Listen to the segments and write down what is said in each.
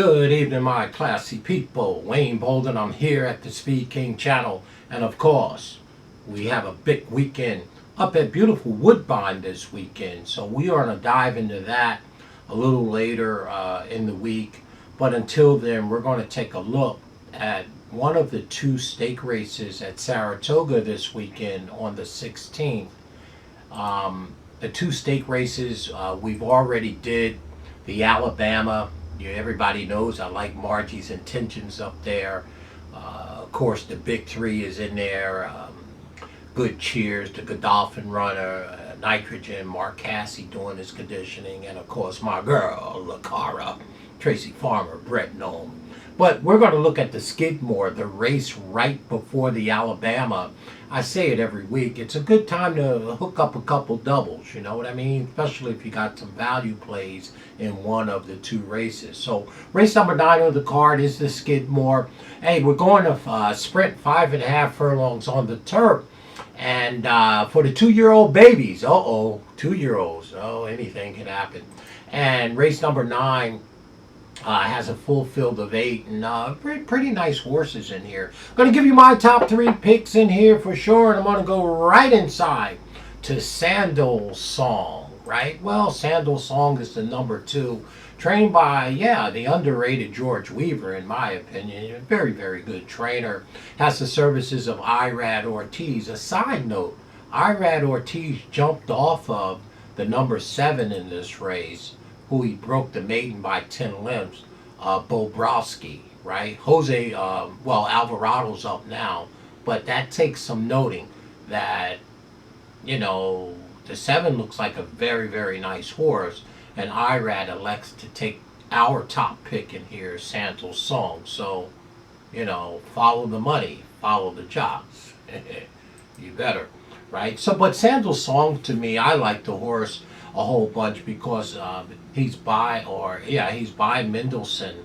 Good evening, my classy people. Wayne Bolden. I'm here at the SpeedKing channel. And of course, we have a big weekend up at beautiful Woodbine this weekend. So we are going to dive into that a little later in the week. But until then, we're going to take a look at one of the two stake races at Saratoga this weekend on the 16th. The two stake races, we've already did the Alabama. Everybody knows I like Margie's Intentions up there. Of course, the big three is in there. Good Cheers, the Godolphin runner, Nitrogen, Mark Cassie doing his conditioning, and of course my girl, LaCara, Tracy Farmer, Brett Nome. But we're going to look at the Skidmore, the race right before the Alabama. I say it every week. It's a good time to hook up a couple doubles, you know what I mean? Especially if you got some value plays in one of the two races. So race number 9 on the card is the Skidmore. Hey, we're going to sprint 5.5 furlongs on the turf. And for the 2-year-old babies, 2-year-olds, anything can happen. And race number 9 has a full field of 8 and pretty nice horses in here. I'm going to give you my top 3 picks in here for sure, and I'm going to go right inside to Sandal Song, right? Well, Sandal Song is the number 2, trained by, the underrated George Weaver, in my opinion. A very, very good trainer. Has the services of Irad Ortiz. A side note, Irad Ortiz jumped off of the number 7 in this race, who he broke the maiden by 10 limbs, Bobrowski, right? Jose, Alvarado's up now, but that takes some noting that, the 7 looks like a very, very nice horse, and Irad elects to take our top pick in here, Sandal Song. So, follow the money, follow the jobs. You better, right? So, but Sandal Song, to me, I like the horse a whole bunch because he's by Mendelssohn,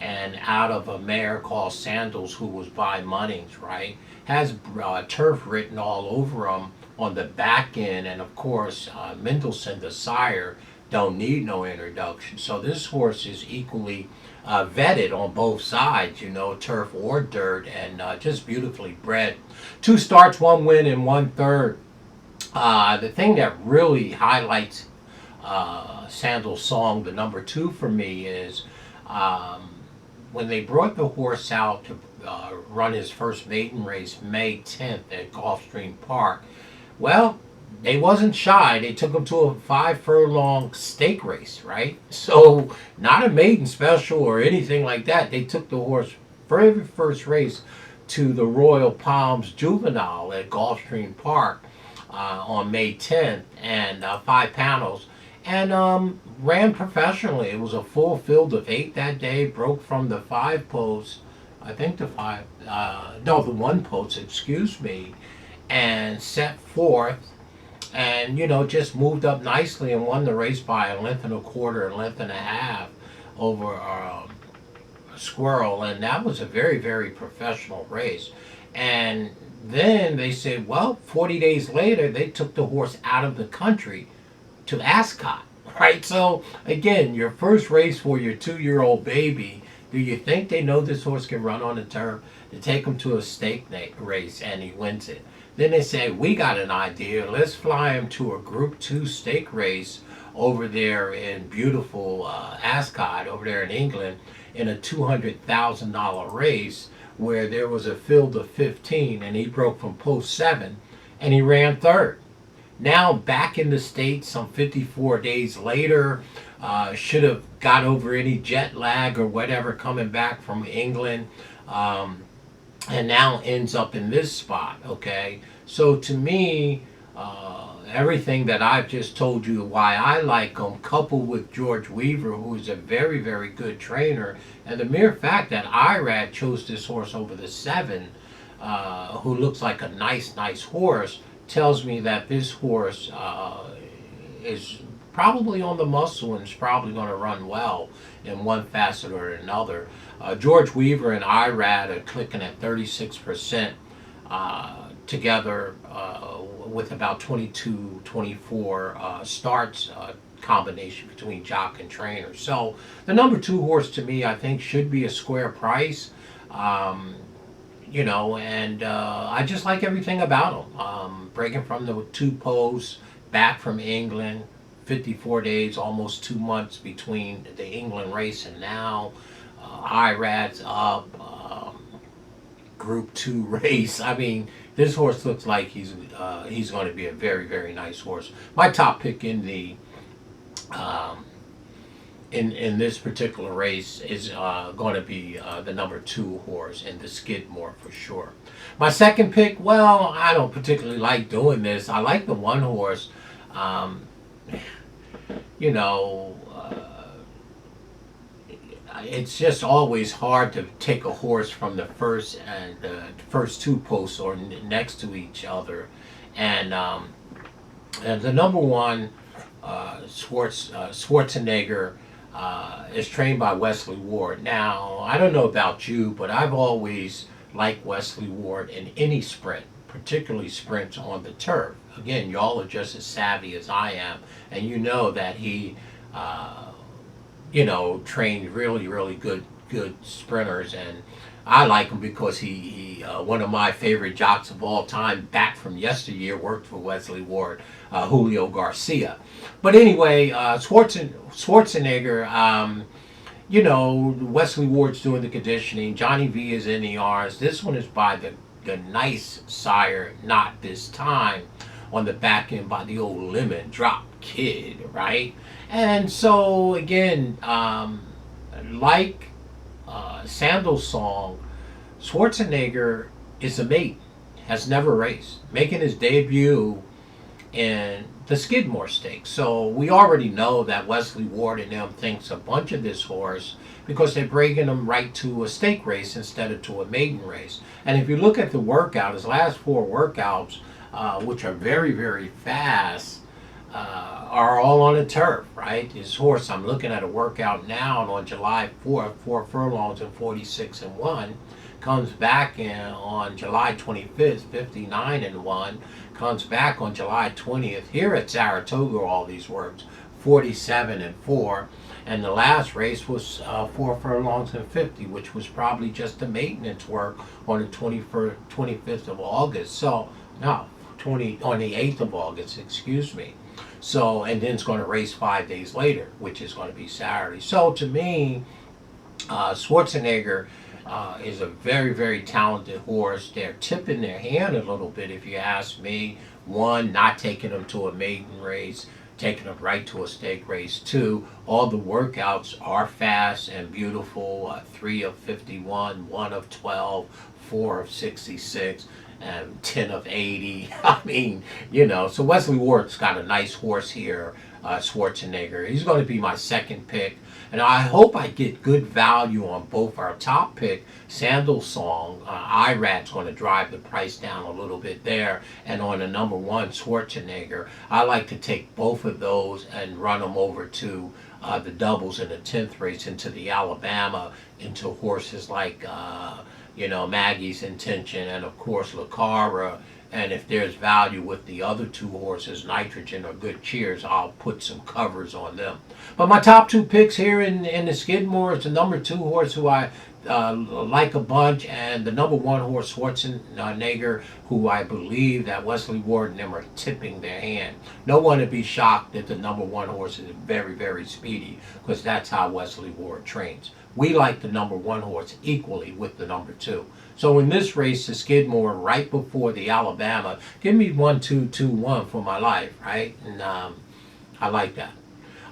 and out of a mare called Sandals, who was by Munnings, right? Has turf written all over him on the back end, and of course Mendelssohn, the sire, don't need no introduction. So this horse is equally vetted on both sides, turf or dirt, and just beautifully bred. 2 starts, 1 win, and 1 third. The thing that really highlights Sandal Song, the number 2 for me, is when they brought the horse out to run his first maiden race May 10th at Gulfstream Park. Well, they wasn't shy. They took him to a 5 furlong stake race, right? So not a maiden special or anything like that. They took the horse very first race to the Royal Palms Juvenile at Gulfstream Park on May 10th, and 5 panels, and ran professionally. It was a full field of 8 that day. Broke from the 5 posts, the 1 post, excuse me, and set forth, and just moved up nicely and won the race by a length and a quarter, a length and a half over a Squirrel, and that was a very, very professional race. And then they said, 40 days later, they took the horse out of the country to Ascot, right? So, again, your first race for your 2-year-old baby, do you think they know this horse can run on the turf? They take him to a stake race, and he wins it. Then they say, we got an idea. Let's fly him to a Group 2 stake race over there in beautiful Ascot, over there in England, in a $200,000 race, where there was a field of 15, and he broke from post 7, and he ran 3rd. Now back in the States, some 54 days later, should have got over any jet lag or whatever coming back from England, and now ends up in this spot, okay? So to me, everything that I've just told you why I like him, coupled with George Weaver, who is a very, very good trainer, and the mere fact that Irad chose this horse over the 7, who looks like a nice horse, tells me that this horse is probably on the muscle and is probably going to run well in one facet or another. George Weaver and Irad are clicking at 36% together with about 22, 24 starts combination between jock and trainer. So the number 2 horse to me, I think, should be a square price. You know, and I just like everything about him. Breaking from the 2 posts, back from England, 54 days, almost 2 months between the England race and now. IRAD's up, Group 2 race. I mean, this horse looks like he's going to be a very, very nice horse. My top pick in the in this particular race is going to be the number 2 horse in the Skidmore for sure. My second pick, well, I don't particularly like doing this. I like the 1 horse. You know, it's just always hard to take a horse from the first and first 2 posts or next to each other, and the number 1 Schwarzenegger is trained by Wesley Ward. Now, I don't know about you, but I've always liked Wesley Ward in any sprint, particularly sprints on the turf. Again, y'all are just as savvy as I am, and you know that he you know, trained really, really good sprinters, and I like him because he one of my favorite jocks of all time, back from yesteryear, worked for Wesley Ward, Julio Garcia. But anyway, Schwarzenegger, you know, Wesley Ward's doing the conditioning. Johnny V is in the R's. This one is by the nice sire, Not This Time, on the back end by the old Lemon Drop Kid, right? And so again, like Sandal Song, Schwarzenegger is a mate, has never raced, making his debut in the Skidmore Stake. So we already know that Wesley Ward and them thinks a bunch of this horse because they're bringing him right to a stake race instead of to a maiden race. And if you look at the workout, his last 4 workouts, which are very, very fast, are all on the turf, right? His horse, I'm looking at a workout now on July 4th, 4 furlongs and 46-1, comes back on July 25th, 59-1, comes back on July 20th here at Saratoga, all these works, 47-4, and the last race was 4 furlongs and 50, which was probably just the maintenance work on the 25th of August. So, no, on the 8th of August, excuse me. So, and then it's going to race 5 days later, which is going to be Saturday. So to me, Schwarzenegger is a very, very talented horse. They're tipping their hand a little bit, if you ask me. 1, not taking them to a maiden race, taking them right to a stake race. 2, all the workouts are fast and beautiful. 3 of 51, 1 of 12, 4 of 66. And 10 of 80. I mean, you know, so Wesley Ward's got a nice horse here, Schwarzenegger. He's going to be my second pick. And I hope I get good value on both our top pick, Sandal Song. IRAD's going to drive the price down a little bit there. And on the number 1, Schwarzenegger, I like to take both of those and run them over to the doubles in the 10th race into the Alabama, into horses like you know, Maggie's Intention, and of course Lucara. And if there's value with the other 2 horses, Nitrogen or Good Cheers, I'll put some covers on them. But my top 2 picks here in the Skidmore is the number 2 horse, who I like a bunch, and the number 1 horse, Schwarzenegger, who I believe that Wesley Ward and them are tipping their hand. No one would be shocked that the number 1 horse is very, very speedy, because that's how Wesley Ward trains. We like the number 1 horse equally with the number 2. So in this race, the Skidmore, right before the Alabama, give me 1, 2, 2, 1 for my life, right? And I like that.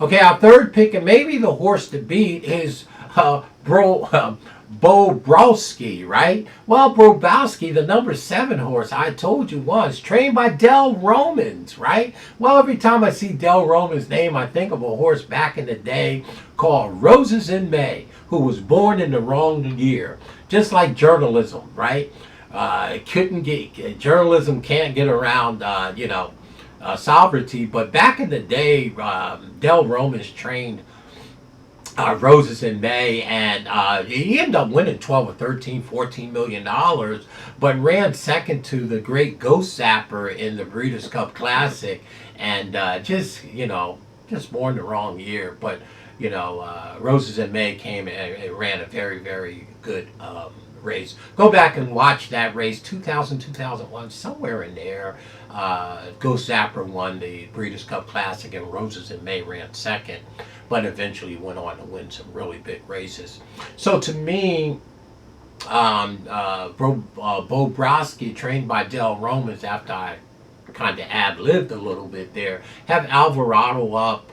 Okay, our third pick, and maybe the horse to beat, is Bobrowski, right? Well, Bobrowski, the number 7 horse, I told you once, trained by Del Romans, right? Well, every time I see Del Romans' name, I think of a horse back in the day called Roses in May, who was born in the wrong year. Just like journalism, right? Journalism can't get around, you know, sovereignty. But back in the day, Del Romans trained Roses in May, and he ended up winning 12 or 13, $14 million, but ran second to the great Ghost Zapper in the Breeders' Cup Classic, and just, you know, just born the wrong year. But Roses in May came and ran a very, very good race. Go back and watch that race, 2000, 2001, somewhere in there. Ghost Zapper won the Breeders' Cup Classic, and Roses in May ran second, but eventually went on to win some really big races. So to me, Bo Brosky, trained by Del Romans, after I kind of ad-libbed a little bit there, have Alvarado up.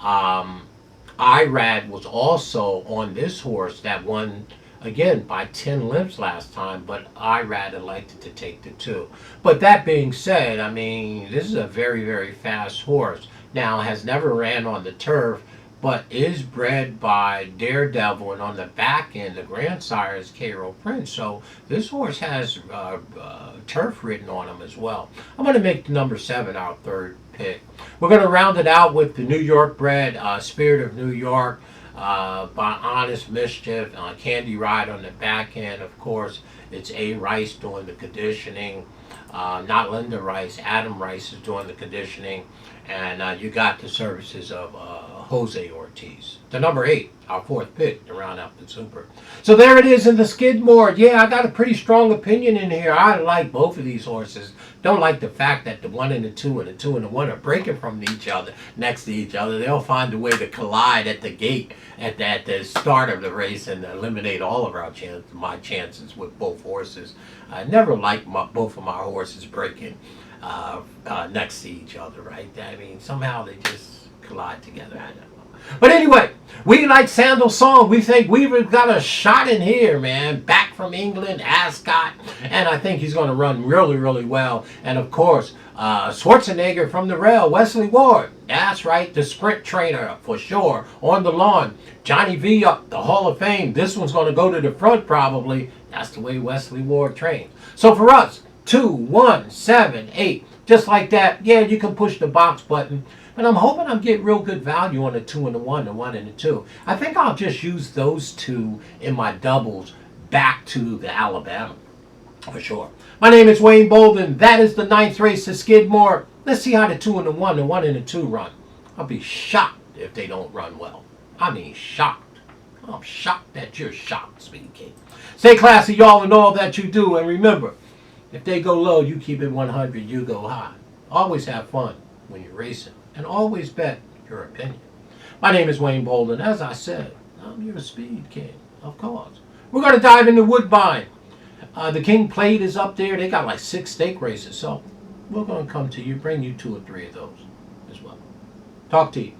Irad was also on this horse that won, again, by 10 lengths last time, but Irad elected to take the 2. But that being said, I mean, this is a very, very fast horse. Now, has never ran on the turf, but is bred by Daredevil, and on the back end, the grandsire is Cairo Prince. So this horse has turf written on him as well. I'm going to make the number 7 our third pick. We're going to round it out with the New York bred Spirit of New York by Honest Mischief. Candy Ride on the back end, of course. It's A. Rice doing the conditioning. Not Linda Rice. Adam Rice is doing the conditioning. And you got the services of Jose Ortiz. The number 8, our fourth pick to round out the Super. So there it is in the Skidmore. Yeah, I got a pretty strong opinion in here. I like both of these horses. Don't like the fact that the 1 and the 2 and the 2 and the 1 are breaking from each other, next to each other. They'll find a way to collide at the gate at the start of the race and eliminate all of my chances with both horses. I never liked both of my horses breaking next to each other, right? I mean, somehow they just collide together. I don't know. But anyway, we like Sandal Song. We think we've got a shot in here, man. Back from England, Ascot. And I think he's going to run really, really well. And of course, Schwarzenegger from the rail, Wesley Ward. That's right, the sprint trainer for sure. On the lawn, Johnny V up, the Hall of Fame. This one's going to go to the front probably. That's the way Wesley Ward trains. So for us, 2, 1, 7, 8. Just like that. Yeah, you can push the box button. But I'm hoping I'm getting real good value on the 2 and the 1, the 1 and the 2. I think I'll just use those 2 in my doubles back to the Alabama. For sure. My name is Wayne Bolden. That is the 9th race at Skidmore. Let's see how the 2 and the 1, the 1 and the 2 run. I'll be shocked if they don't run well. I mean, shocked. I'm shocked that you're shocked, SpeedKing. Stay classy, y'all, in all that you do. And remember, if they go low, you keep it 100, you go high. Always have fun when you're racing. And always bet your opinion. My name is Wayne Bolden. As I said, I'm your SpeedKing, of course. We're going to dive into Woodbine. The King Plate is up there. They got like 6 stake races. So we're going to come to you, bring you 2 or 3 of those as well. Talk to you.